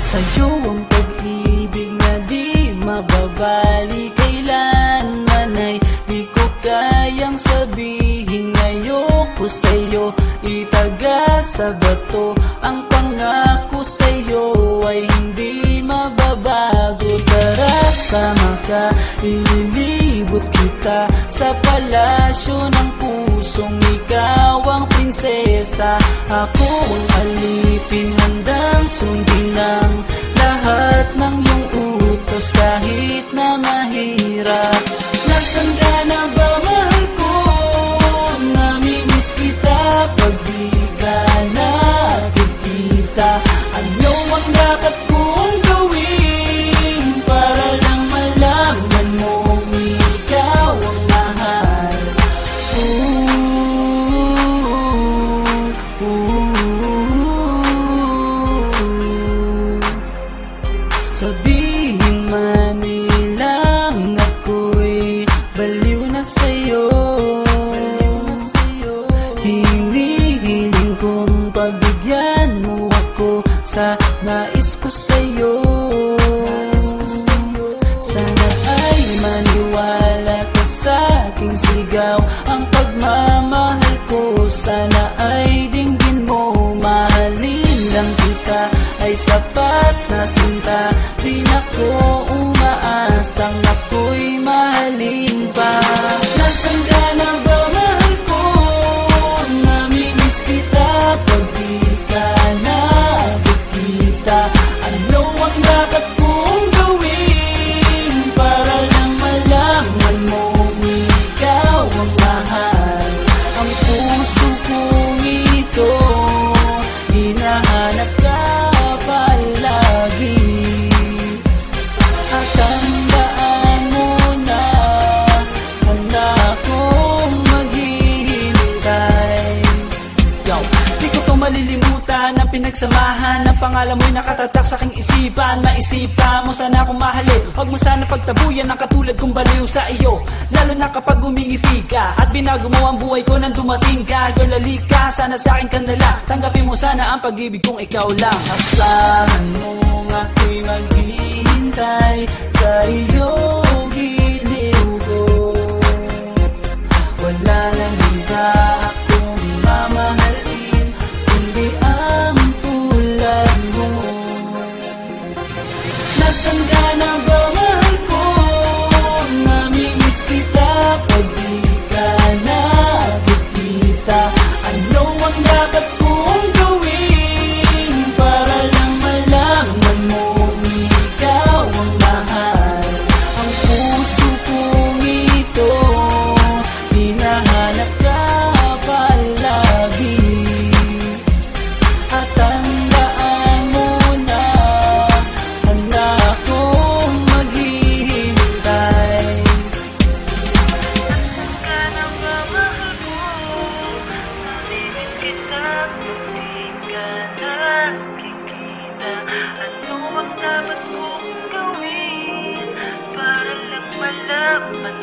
Sa'yo ang pag-ibig na di mababali, kailanman ay di ko kayang sabihin. Ayoko sa'yo itaga sa bato, ang pangako sa'yo ay hindi mababago. Tara, sama ka, ililibot kita sa palasyo ng pusong ikaw ang prinsesa. Ako ang alipin, handang sundin ng lahat ng iyong utos kahit na mahirap. Nasaan ka na ba, mahal ko? Namimiss kita pag di ka nakikita. Ano ang dapat kong gawin para lang malaman mong ikaw ang mahal? Sabihin man nilang ako'y baliw na sa'yo, hinihiling kong pagbigyan mo ako sa nais ko sa'yo. Sana ay maniwala ka sa aking sigaw, ang pagmamahal ko sana ay dinggin mo. Mahalin lang kita ay sapat na sinta, di na ko umaasang ako'y mahalin pa. Nasaan ka na ba, mahal ko? Namimiss kita pag di ka nakikita. Ano ang dapat kong gawin para lang malaman mong ikaw ang mahal? Ang puso kong ito hinahanap ka palagi, at tandaan mo na handa akong maghihintay. Yo, di ko to malilimutan ang pinagsamahan, ang pangalan mo'y nakatatak sa aking isipan. Maisipan mo sana akong mahalin, huwag mo sana pagtabuyan ang katulad kong baliw sa iyo. Lalo na kapag umingiti ka at binago mo ang buhay ko nang dumating ka. Girl, halika, sana sa akin ka na lang, tanggapin mo sana ang pag-ibig kong ikaw lang. Asahan mo ako'y maghihintay sa iyo, giliw ko. Wala nang iba akong mamahalin kundi ang tulad mo. Nasaan ka na ba, mahal ko? Namimiss kita pag di ka nakikita. Ano ang dapat kong gawin para lang malaman mong ikaw ang mahal? Ang puso kong ito hinahanap ka palagi, at tandaan mo na handa akong maghihintay. Ka na ba, mahal ko? Namimiss kita kung di ka nakikita. Ano ang dapat kong gawin para lang malaman